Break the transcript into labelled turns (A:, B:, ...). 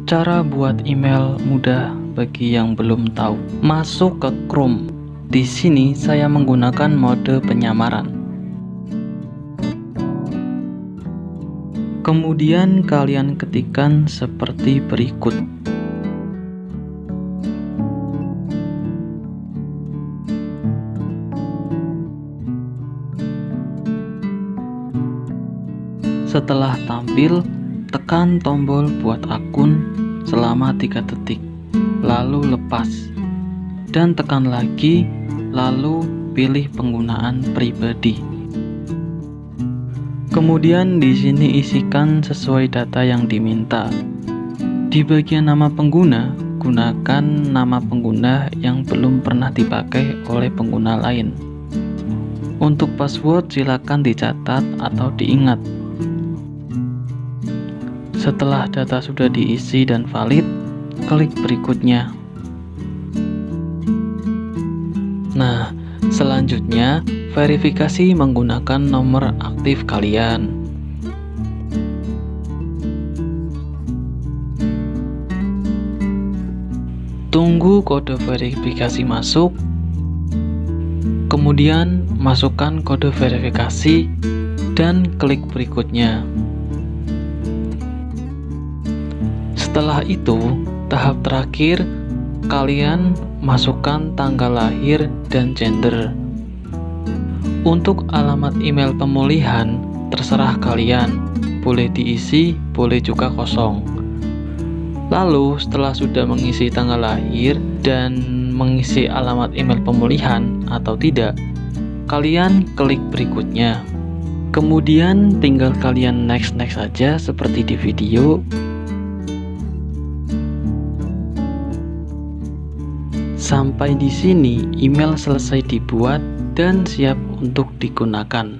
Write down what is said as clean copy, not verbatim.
A: Cara buat email mudah bagi yang belum tahu. Masuk ke Chrome. Di sini saya menggunakan mode penyamaran. Kemudian kalian ketikkan seperti berikut. Setelah tampil, tekan tombol buat akun selama 3 detik, lalu lepas, dan tekan lagi, lalu pilih penggunaan pribadi. Kemudian di sini isikan sesuai data yang diminta. Di bagian nama pengguna, gunakan nama pengguna yang belum pernah dipakai oleh pengguna lain. Untuk password silakan dicatat atau diingat. Setelah data sudah diisi dan valid, klik berikutnya. Nah, selanjutnya verifikasi menggunakan nomor aktif kalian. Tunggu kode verifikasi masuk, kemudian masukkan kode verifikasi dan klik berikutnya. Setelah itu, tahap terakhir, kalian masukkan tanggal lahir dan gender. Untuk alamat email pemulihan, terserah kalian, boleh diisi, boleh juga kosong. Lalu, setelah sudah mengisi tanggal lahir dan mengisi alamat email pemulihan atau tidak, kalian klik berikutnya. Kemudian tinggal kalian next saja seperti di video. Sampai di sini email selesai dibuat dan siap untuk digunakan.